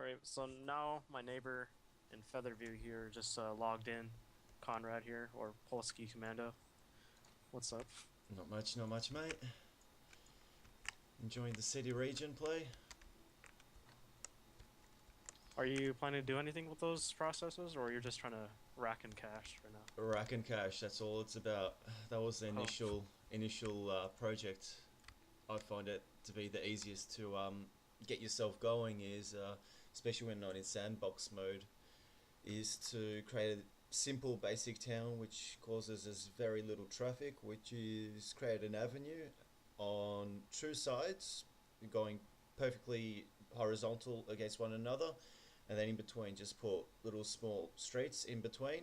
Alright, so now my neighbor in Featherview here just logged in. Conrad here, or Polski Commando. What's up? Not much, mate. Enjoying the city region play. Are you planning to do anything with those processes, or you're just trying to rack in cash right now? Rack and cash, that's all it's about. That was the Oh, initial project. I find it to be the easiest to get yourself going is, especially when not in sandbox mode, is to create a simple basic town which causes us very little traffic, which is create an avenue on two sides going perfectly horizontal against one another, and then in between just put little small streets in between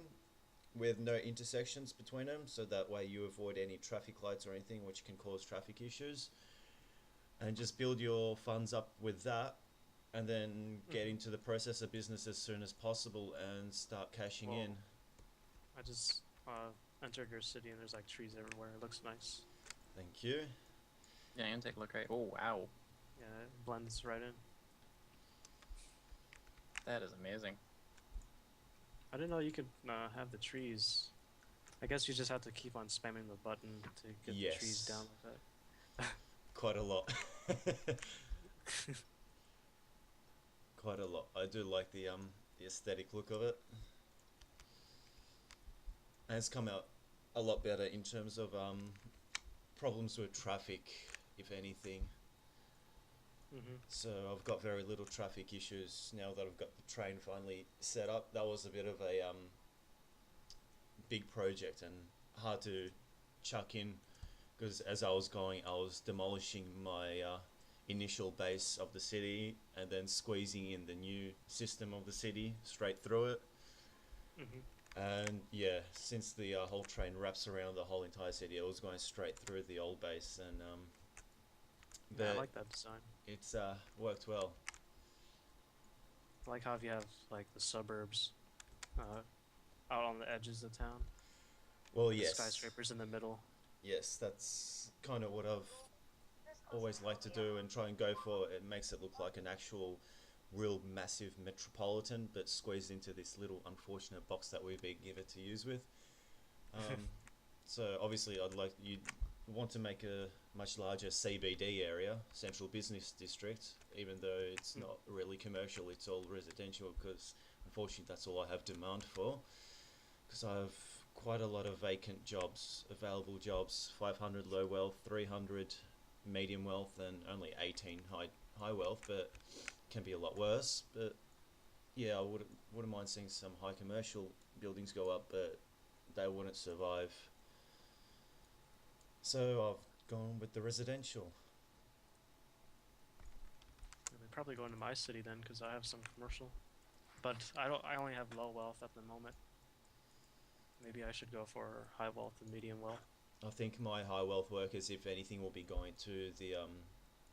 with no intersections between them, so that way you avoid any traffic lights or anything which can cause traffic issues, and just build your funds up with that, and then get hmm. into the process of business as soon as possible and start cashing in. Whoa. I just entered your city and there's like trees everywhere. It looks nice. Thank you. Yeah, and take a look right. Oh wow, Yeah, it blends right in. that is amazing. I didn't know you could have the trees. I guess you just have to keep on spamming the button to get the trees down Yes, like that. quite a lot. Quite a lot. I do like the aesthetic look of it, and it's come out a lot better in terms of problems with traffic, if anything. hmm. So I've got very little traffic issues now that I've got the train finally set up. That was a bit of a big project and hard to chuck in, because as I was going, I was demolishing my initial base of the city and then squeezing in the new system of the city straight through it. hmm. And yeah, since the whole train wraps around the whole entire city, I was going straight through the old base, and Yeah, I but like that design. it's worked well. I like how you have like the suburbs uh, out on the edges of town Well, and the yes, skyscrapers in the middle. yes, that's kind of what I've always liked to do and try and go for. It makes it look like an actual real massive metropolitan, but squeezed into this little unfortunate box that we've been given to use with. Um, so obviously, I'd like you want to make a much larger CBD area, Central Business District, even though it's Mm. not really commercial; it's all residential. Because unfortunately, that's all I have demand for. Because I have quite a lot of vacant jobs, available jobs: 500 low wealth, 300 medium wealth, and only 18 high wealth. But can be a lot worse. But yeah, I wouldn't mind seeing some high commercial buildings go up, but they wouldn't survive. So I've gone with the residential. They probably go into my city then because I have some commercial, but I don't. I only have low wealth at the moment. Maybe I should go for high wealth and medium wealth. I think my high wealth workers, if anything, will be going to the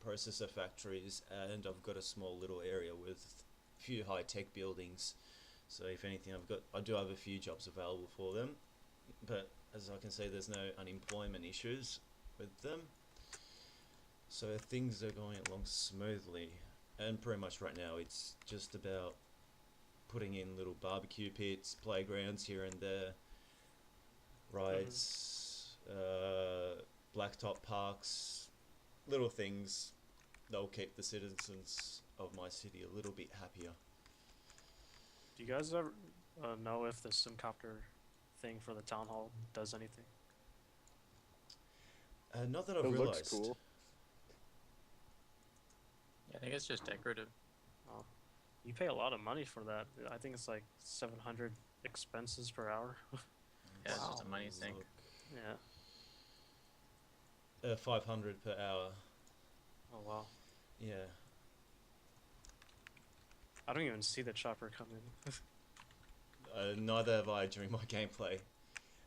processor factories, and I've got a small little area with a few high tech buildings. So if anything, I do have a few jobs available for them, but as I can see, there's no unemployment issues with them. So things are going along smoothly, and pretty much right now it's just about putting in little barbecue pits, playgrounds here and there, hmm. rides, blacktop parks, little things that'll keep the citizens of my city a little bit happier. Do you guys ever know if the Simcopter thing for the town hall does anything? Not that It I've looks realised. cool. Yeah, I think it's just decorative. Oh, you pay a lot of money for that. I think it's like 700 expenses per hour. Yeah, it's just a Let's money look. sink. Yeah. 500 per hour. Oh wow. Yeah. I don't even see the chopper come in. Neither have I during my gameplay.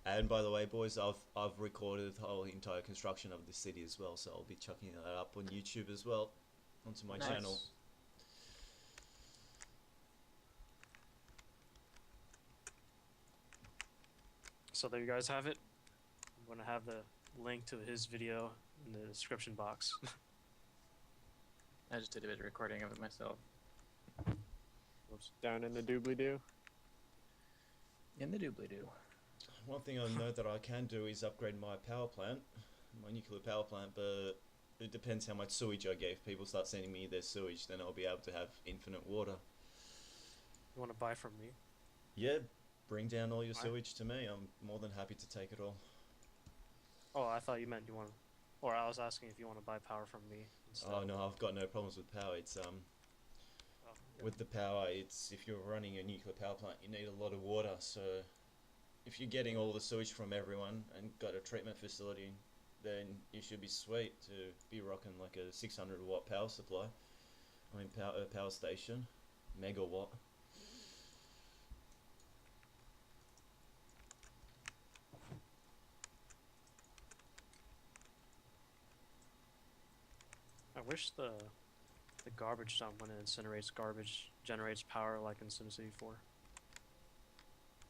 And by the way, boys, I've recorded the whole entire construction of the city as well, so I'll be chucking that up on YouTube as well, onto my channel. Nice. Nice. So there you guys have it. I'm gonna have the link to his video in the description box. I just did a bit of recording of it myself. Whoops. Down in the doobly-doo. In the doobly-doo. One thing I know that I can do is upgrade my power plant, my nuclear power plant, but it depends how much sewage I get. If people start sending me their sewage, then I'll be able to have infinite water. You want to buy from me? Yeah, bring down all your I- sewage to me. I'm more than happy to take it all. Oh, I thought you meant you want, or I was asking if you want to buy power from me instead. Oh no, I've got no problems with power. It's Oh, yeah. with the power, it's if you're running a nuclear power plant, you need a lot of water. So if you're getting all the sewage from everyone and got a treatment facility, then you should be sweet to be rocking like a 600-watt power supply. I mean, power station, megawatt. I wish the garbage dump when it incinerates garbage generates power like in SimCity 4.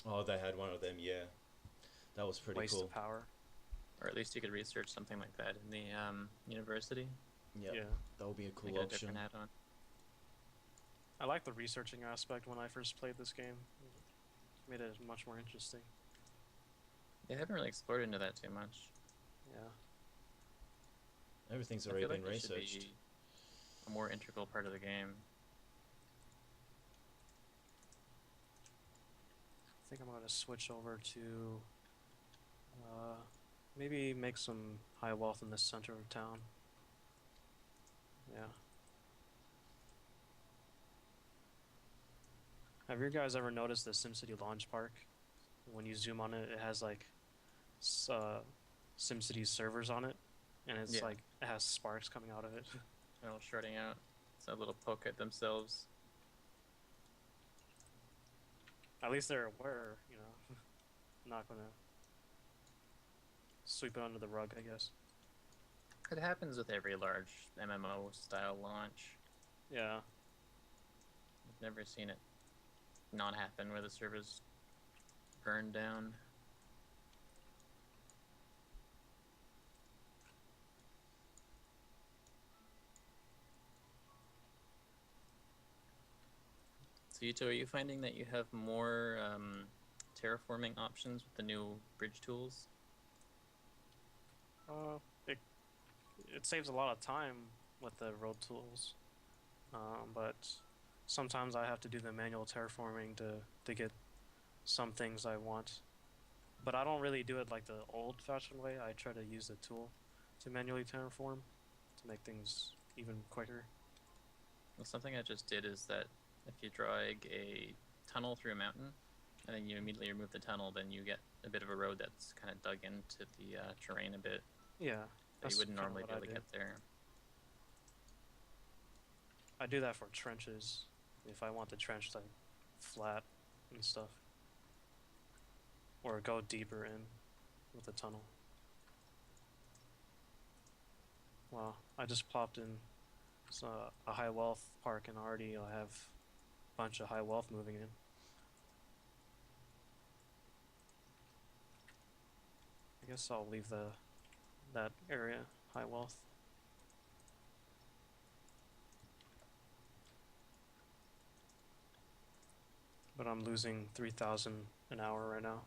Oh, they had one of them. Yeah, that was pretty Waste cool. of power. Or at least you could research something like that in the university. Yeah, Yeah. that would be a cool Make it a option. different add-on. I like the researching aspect when I first played this game. It made it much more interesting. They haven't really explored into that too much. Yeah. Everything's I already feel been like it should researched. be a more integral part of the game. I think I'm gonna switch over to maybe make some high wealth in the center of town. Yeah. Have you guys ever noticed the SimCity Launch Park? When you zoom on it, it has like SimCity servers on it, and it's Yeah. like it has sparks coming out of it. They're all shorting out. It's a little poke at themselves. At least they're aware, you know. Not gonna sweep it under the rug, I guess. It happens with every large MMO style launch. Yeah. I've never seen it not happen where the servers burn down. So Yuto, are you finding that you have more terraforming options with the new bridge tools? It saves a lot of time with the road tools, but sometimes I have to do the manual terraforming to get some things I want. But I don't really do it like the old-fashioned way. I try to use the tool to manually terraform to make things even quicker. Well, something I just did is that if you drag a tunnel through a mountain, and then you immediately remove the tunnel, then you get a bit of a road that's kind of dug into the terrain a bit Yeah, that that's you wouldn't kinda normally what be I able to do. get there. I do that for trenches, if I want the trench to flat and stuff. Or go deeper in with the tunnel. Wow, I just plopped in a high wealth park and already I have a bunch of high wealth moving in. I guess I'll leave that area high wealth. But I'm losing 3,000 an hour right now.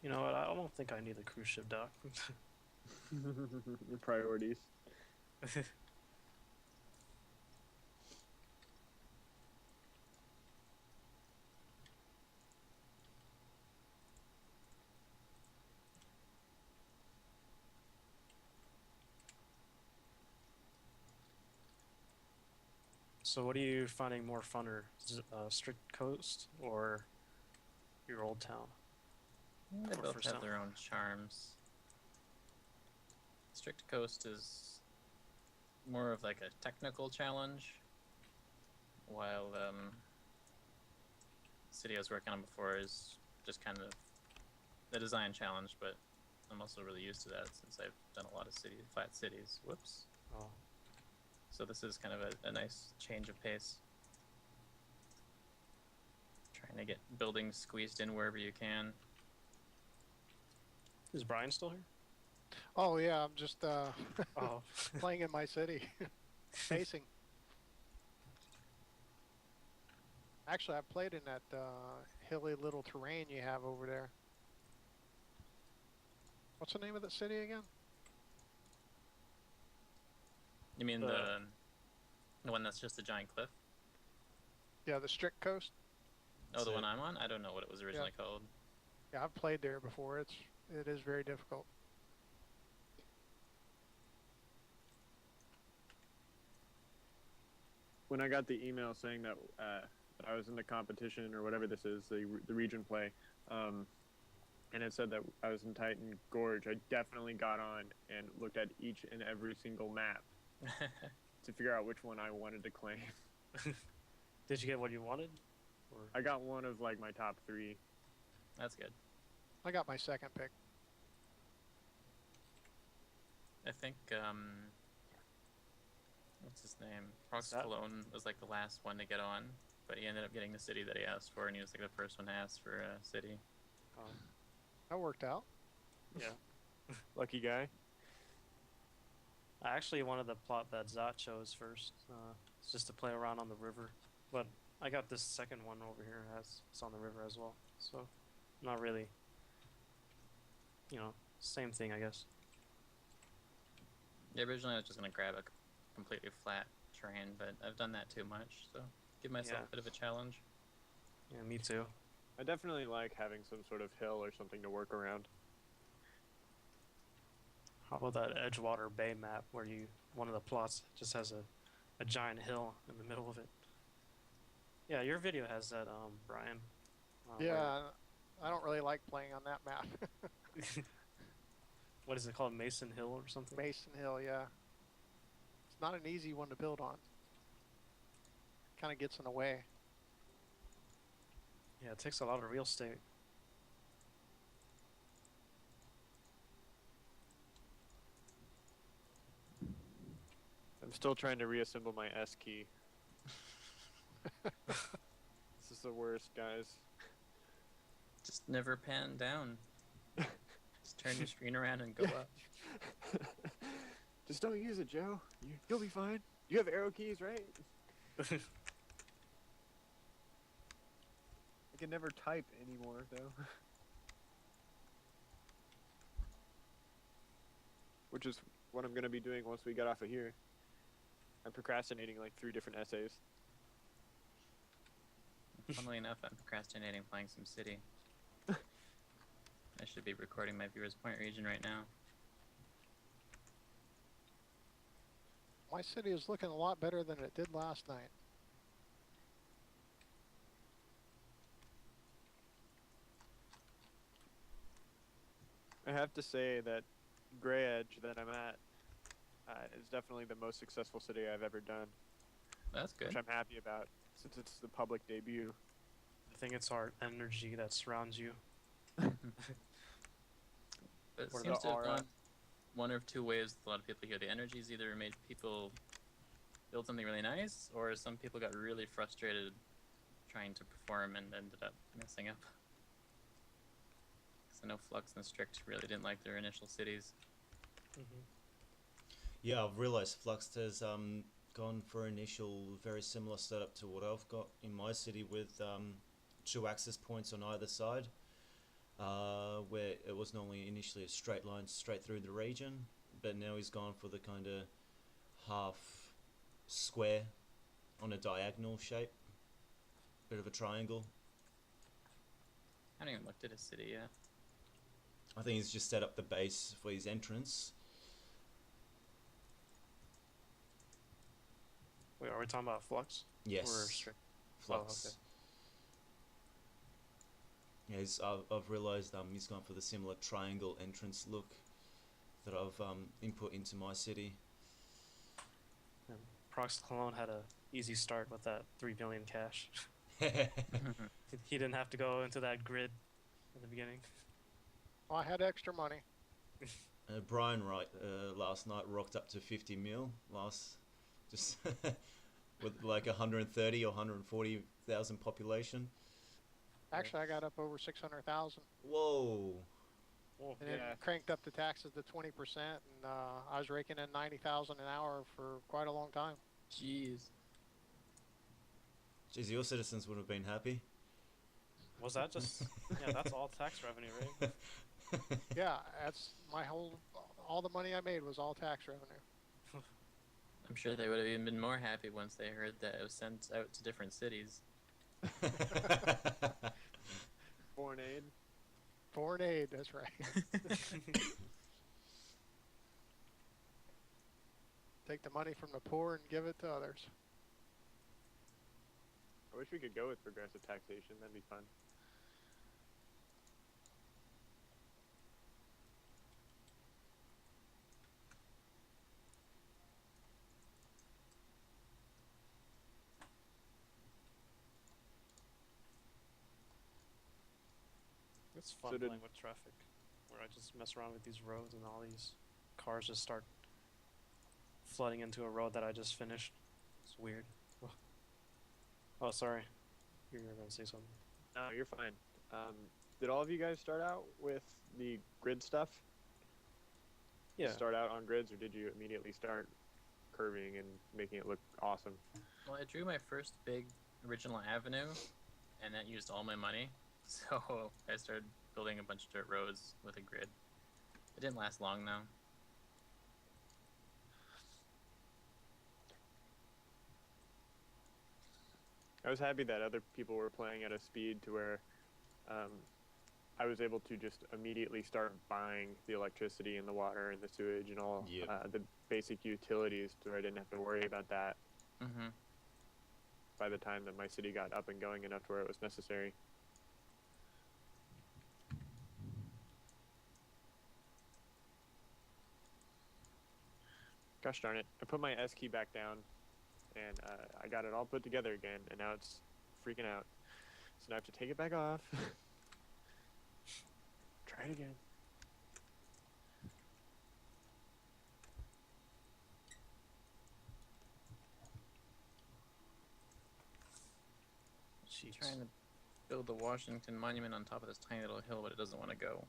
You know what? I don't think I need the cruise ship dock. Your priorities. So what are you finding more funner? Strict Coast or your old town? They Or both first have town? their own charms. Strict Coast is more of like a technical challenge, while city I was working on before is just kind of the design challenge, but I'm also really used to that since I've done a lot of flat cities. Whoops. Oh, So this is kind of a nice change of pace. Trying to get buildings squeezed in wherever you can. is Brian still here? Oh yeah, I'm just Oh, 'cause- Oh, playing in my city. Facing. Actually, I played in that hilly little terrain you have over there. What's the name of the city again? You mean The- the one that's just a giant cliff? Yeah, the Strict Coast. Oh, the So- one I'm on? I don't know what it was originally called. Yeah, I've played there before. It is very difficult. When I got the email saying that that I was in the competition or whatever this is, the region play, and it said that I was in Titan Gorge, I definitely got on and looked at each and every single map to figure out which one I wanted to claim. Did you get what you wanted? Or I got one of like my top 3. That's good. I got my second pick. I think, what's his name? Prox that- Cologne was like the last one to get on, but he ended up getting the city that he asked for, and he was like the first one to ask for a city. That worked out. Lucky guy. I actually wanted the plot that Zot chose first, just to play around on the river. But I got this second one over here it's on the river as well. So not really, same thing, I guess. Yeah, originally I was just gonna grab a completely flat terrain, but I've done that too much, so give myself Yeah. a bit of a challenge. Yeah, me too. I definitely like having some sort of hill or something to work around. How about that Edgewater Bay map where one of the plots just has a giant hill in the middle of it? Yeah, your video has that, Brian. Yeah, I don't really like playing on that map. What is it called? Mason Hill or something? Mason Hill, yeah. It's not an easy one to build on. Kind of gets in the way. Yeah, it takes a lot of real estate. I'm still trying to reassemble my S key. This is the worst, guys. Just never pan down. Just turn your screen around and go up. Just don't use it, Joe. You'll be fine. You have arrow keys, right? I can never type anymore, though. Which is what I'm going to be doing once we get off of here. I'm procrastinating like 3 different essays. Funnily enough, I'm procrastinating playing some City. I should be recording my Viewers Point region right now. My city is looking a lot better than it did last night. I have to say that Gray Edge that I'm at is definitely the most successful city I've ever done, That's good. which I'm happy about since it's the public debut. I think it's our energy that surrounds you. But it Or seems the to have aura. gone one of two ways with a lot of people here. The energy's either made people build something really nice, or some people got really frustrated trying to perform and ended up messing up. Because I know Flux and Strict really didn't like their initial cities. Mm-hmm. Yeah, I've realised Flux has gone for initial very similar setup to what I've got in my city with 2 access points on either side, where it was normally initially a straight line straight through the region, but now he's gone for the kind of half square on a diagonal shape, bit of a triangle. I haven't even looked at his city yet. I think he's just set up the base for his entrance. Wait, are we talking about Flux? Yes, Or Strict? Flux. Oh, okay. Yeah, I've realised he's gone for the similar triangle entrance look that I've input into my city. And Prox Cologne had a easy start with that 3 billion cash. He didn't have to go into that grid in the beginning. Well, I had extra money. Brian last night rocked up to 50 mil just with like 130 or 140,000 population. Actually, I got up over 600,000, Whoa! Oh, and then Yeah. cranked up the taxes to 20%, and I was raking in 90,000 an hour for quite a long time. Jeez. Geez, your citizens would have been happy. Was that just? Yeah, that's all tax revenue, right? Yeah, that's all the money I made was all tax revenue. I'm sure they would have even been more happy once they heard that it was sent out to different cities. Foreign aid. Foreign aid, that's right. Take the money from the poor and give it to others. I wish we could go with progressive taxation. That'd be fun. It's fun So did- playing with traffic, where I just mess around with these roads and all these cars just start flooding into a road that I just finished. It's weird. Oh, sorry. You were gonna say something. No, you're fine. Did all of you guys start out with the grid stuff? Yeah. Start out on grids, or did you immediately start curving and making it look awesome? Well, I drew my first big original avenue, and that used all my money. So I started building a bunch of dirt roads with a grid. It didn't last long though. I was happy that other people were playing at a speed to where I was able to just immediately start buying the electricity and the water and the sewage and all Yep. the basic utilities to where I didn't have to worry about that Mm-hmm. by the time that my city got up and going enough to where it was necessary. Gosh darn it. I put my S key back down and I got it all put together again, and now it's freaking out. So now I have to take it back off. Try it again. Jeez. Trying to build the Washington Monument on top of this tiny little hill, but it doesn't want to go.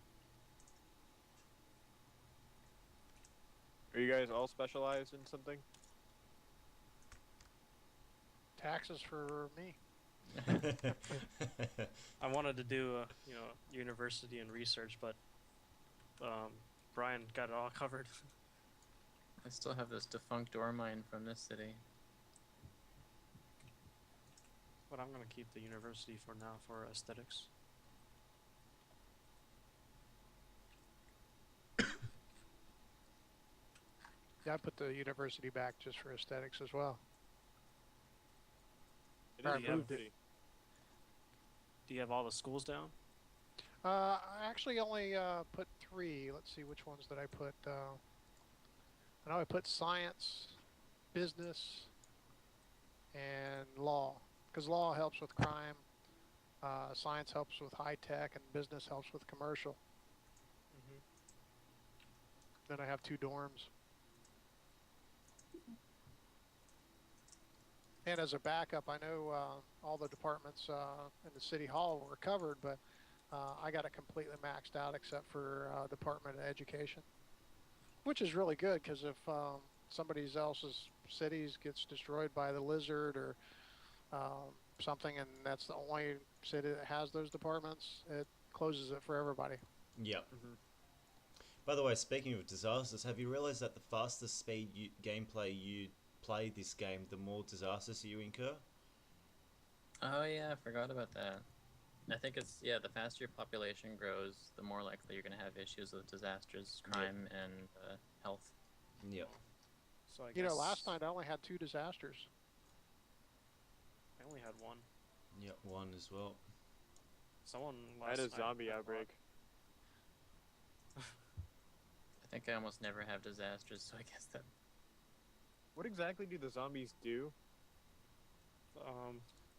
Are you guys all specialized in something? Taxes for me. I wanted to do university and research, but Brian got it all covered. I still have this defunct ore mine from this city. But I'm gonna keep the university for now for aesthetics. Yeah, I put the university back just for aesthetics as well. It is Alright, a moved good it. city. Do you have all the schools down? I actually only put 3. Let's see, which ones did I put? I know I put science, business, and law. Because law helps with crime, science helps with high tech, and business helps with commercial. Mm-hmm. Then I have 2 dorms. And as a backup, I know all the departments in the city hall were covered, but I got it completely maxed out except for Department of Education, which is really good because if somebody else's cities gets destroyed by the lizard or something, and that's the only city that has those departments, it closes it for everybody. Yep. Mm-hmm. By the way, speaking of disasters, have you realized that the faster speed gameplay you play this game, the more disasters you incur? Oh yeah, I forgot about that. I think it's, yeah, the faster your population grows, the more likely you're going to have issues with disasters, crime, and health. Yep. So I You know, guess last night I only had 2 disasters. I only had one. Yep, one as well. Someone I had last a night zombie got outbreak. I think I almost never have disasters, so I guess that. What exactly do the zombies do?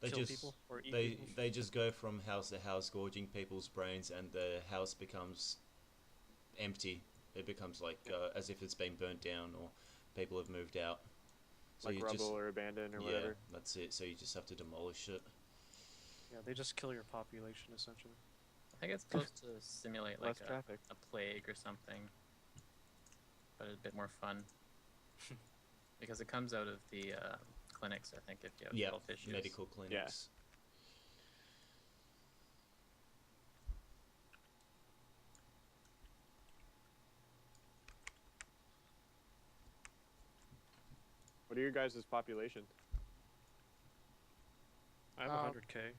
They kill just people or eat they people. they just go from house to house, gorging people's brains, and the house becomes empty. It becomes like as if it's been burnt down or people have moved out. So Like you rubble just or abandoned or yeah, whatever? that's it. So you just have to demolish it. Yeah, they just kill your population essentially. I think it's supposed to simulate like Less traffic. a plague or something, but a bit more fun. Because it comes out of the clinics, I think, if you have Yeah, health issues. medical clinics. What are your guys' population? I have 100K.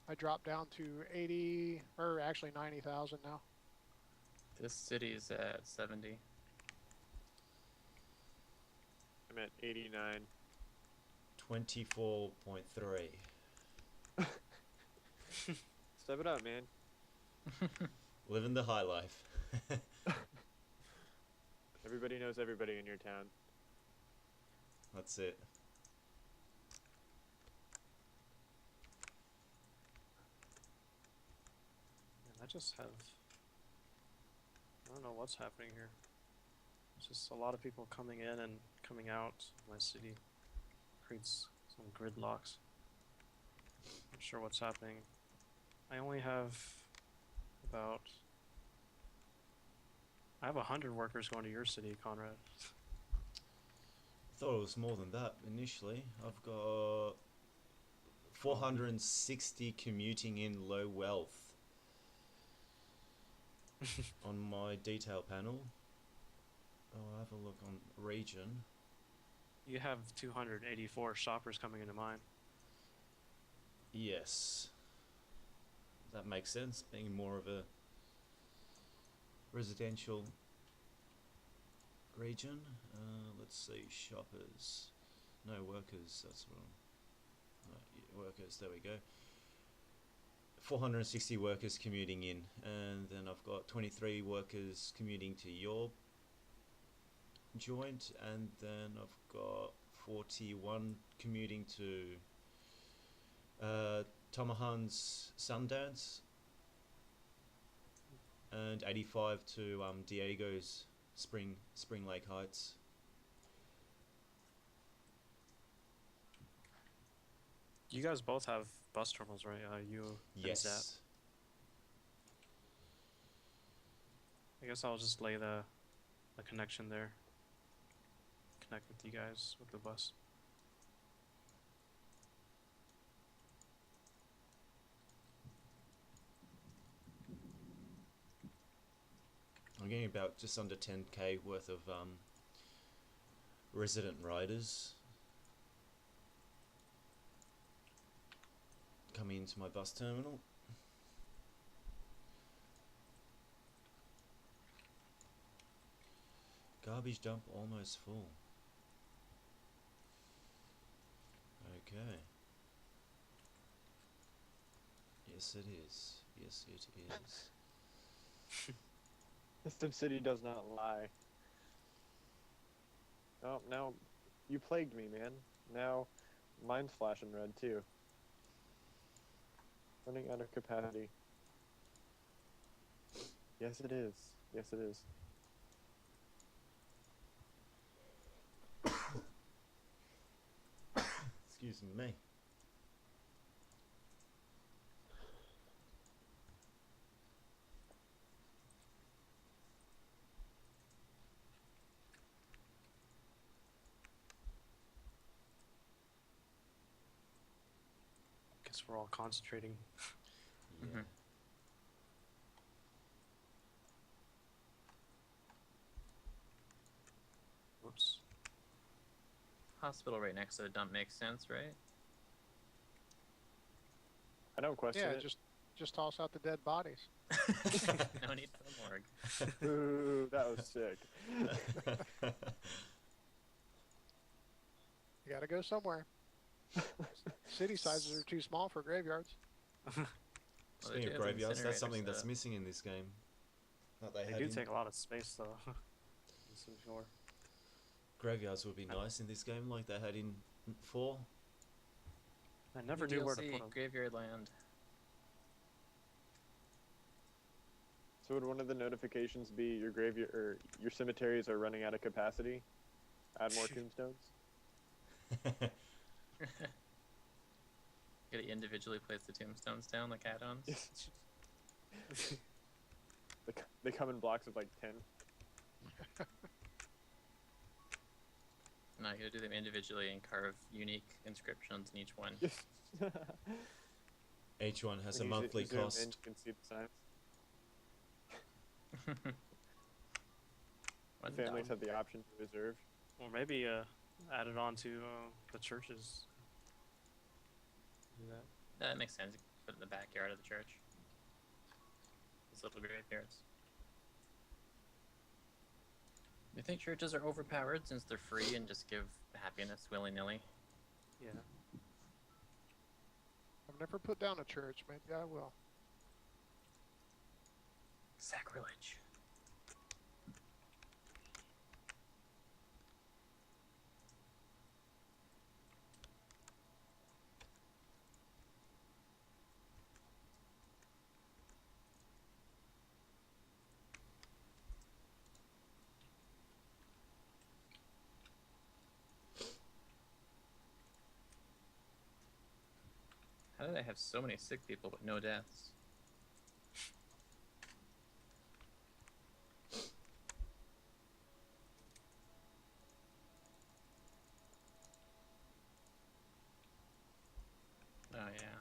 I dropped down to 80, or actually 90,000 now. This city's at 70. I'm at 89. 24.3. Step it up, man. Living the high life. Everybody knows everybody in your town. That's it. I just have. I don't know what's happening here. It's just a lot of people coming in and coming out of my city. Creates some gridlocks. Not sure what's happening. I only have about. I have 100 workers going to your city, Conrad. I thought it was more than that initially. I've got 460 commuting in low wealth on my detail panel. I'll have a look on region. You have 284 shoppers coming into mine. Yes. That makes sense, being more of a residential region. Let's see, shoppers. No, workers, that's what I'm... yeah, workers, there we go. 460 workers commuting in, and then I've got 23 workers commuting to your joint, and then I've got 41 commuting to Tomahan's Sundance, and 85 to Diego's Spring Lake Heights. You guys both have bus terminals, right? You and Zap. Yes. I guess I'll just lay the connection there. Connect with you guys with the bus. I'm getting about just under 10k worth of resident riders coming into my bus terminal. Garbage dump almost full. Okay. Yes it is. Yes it is. Sim City does not lie. Oh, now you plagued me, man. Now mine's flashing red too. Running out of capacity. Yes, it is. Yes, it is. Excuse me. Guess we're all concentrating. Yeah. Mhm. Whoops. Hospital right next to the dump makes sense, right? I don't question Yeah, it. just toss out the dead bodies. No need for the morgue. Ooh, that was sick. You gotta go somewhere. City sizes are too small for graveyards. Well, they Speaking do of have graveyards, that's incinerators something that's set up. missing in this game. That they They had do in- take a lot of space though. In some sure. Graveyards would be nice in this game, like they had in 4. I never knew where to DLC, put them. Graveyard Land. So would one of the notifications be your graveyard or your cemeteries are running out of capacity? Add more tombstones. Gotta individually place the tombstones down like add-ons. They come in blocks of like 10. No, you gotta do them individually and carve unique inscriptions in each one. Each one has a When you monthly zoom in, cost. you can see the signs. One Families down. have the option to reserve. Or maybe add it on to the churches. Do that. That makes sense. Put it in the backyard of the church. Those little graveyards. You think churches are overpowered since they're free and just give happiness willy-nilly? Yeah. I've never put down a church. Maybe I will. Sacrilege. How did I have so many sick people but no deaths? Oh yeah.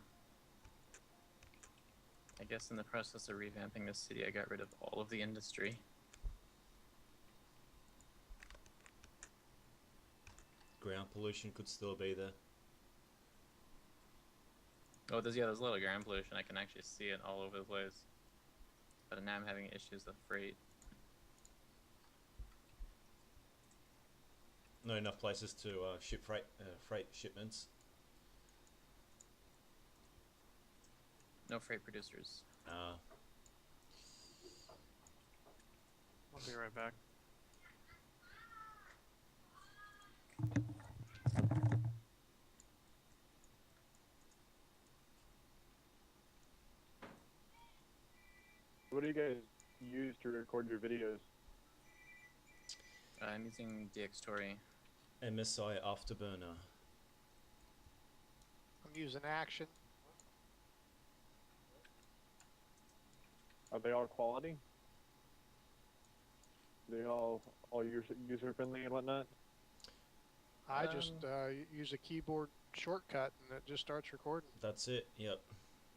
I guess in the process of revamping this city, I got rid of all of the industry. Ground pollution could still be there. Oh, there's a lot of ground pollution. I can actually see it all over the place. But now I'm having issues with freight. Not enough places to ship freight shipments. No freight producers. I'll be right back. What do you guys use to record your videos? I'm using DxTory. MSI Afterburner. I'm using Action. Are they all quality? They all user friendly and whatnot? I just use a keyboard shortcut and it just starts recording. That's it. Yep.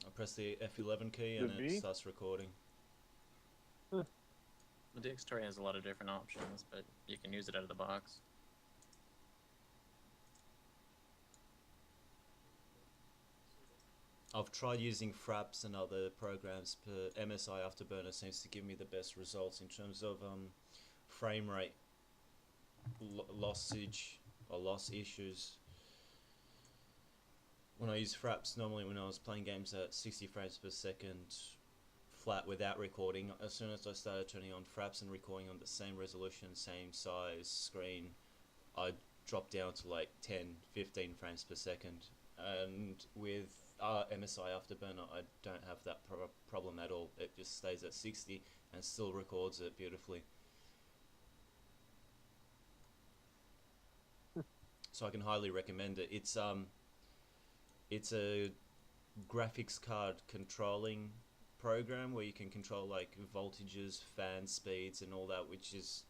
I press the F11 key and The it V? starts recording. The DxTory has a lot of different options, but you can use it out of the box. I've tried using Fraps and other programs, but MSI Afterburner seems to give me the best results in terms of frame rate, loss issues. When I use Fraps, normally when I was playing games at 60 frames per second, flat without recording, as soon as I started turning on Fraps and recording on the same resolution, same size screen, I dropped down to like 10, 15 frames per second. And with MSI Afterburner, I don't have that problem at all. It just stays at 60 and still records it beautifully. So I can highly recommend it. It's a graphics card controlling program where you can control like voltages, fan speeds and all that, which is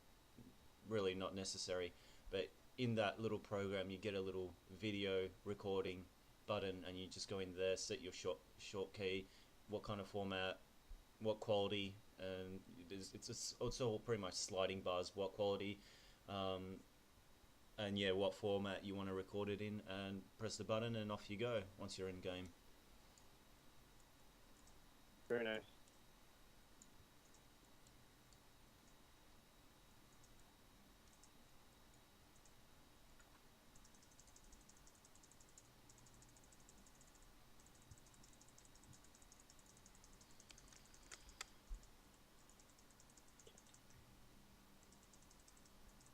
really not necessary. But in that little program you get a little video recording button and you just go in there, set your short key, what kind of format, what quality, and it's all pretty much sliding bars, what quality, and yeah, what format you want to record it in, and press the button and off you go once you're in game. Very nice.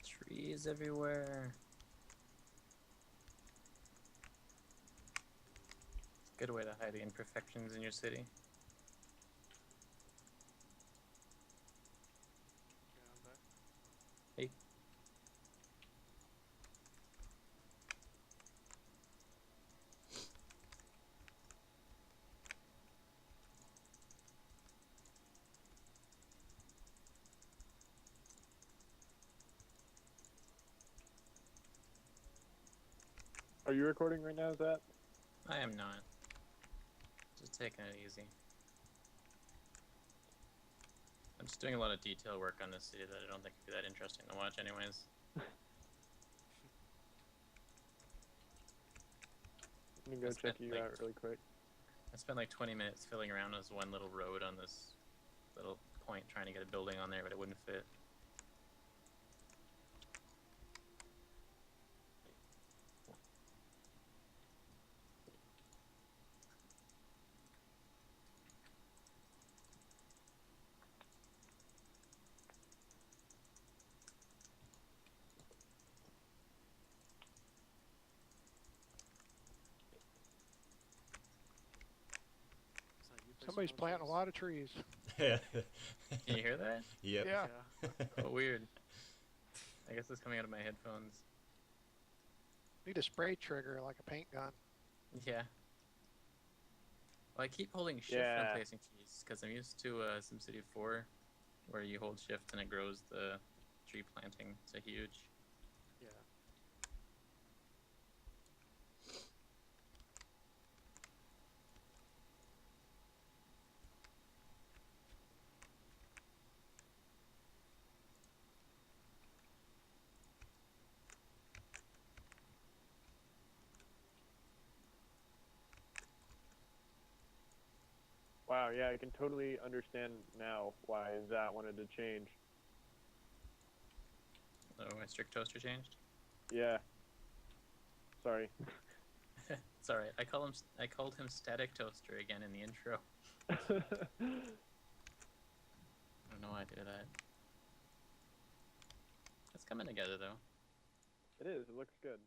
Trees everywhere. Good way to hide the imperfections in your city. Yeah, I'm back. Hey. Are you recording right now, Zach? I am not. Just taking it easy. I'm just doing a lot of detail work on this city that I don't think would be that interesting to watch anyways. Let me go That's check been, you like- out really quick. I spent like 20 minutes filling around this one little road on this little point trying to get a building on there, but it wouldn't fit. Is that you placing Somebody's all the planting a trees? lot of trees. Yeah. Can you hear that? Yep. Yeah. Oh, weird. I guess it's coming out of my headphones. Need a spray trigger like a paint gun. Yeah. Well, I keep holding shift Yeah. when placing trees because I'm used to SimCity 4, where you hold shift and it grows the tree planting to huge. Yeah. Wow, yeah, I can totally understand now why Zat wanted to change. Oh, my strict toaster changed. Yeah. Sorry. It's alright. I called him static toaster again in the intro. I don't know why I did that. It's coming together though. It is. It looks good.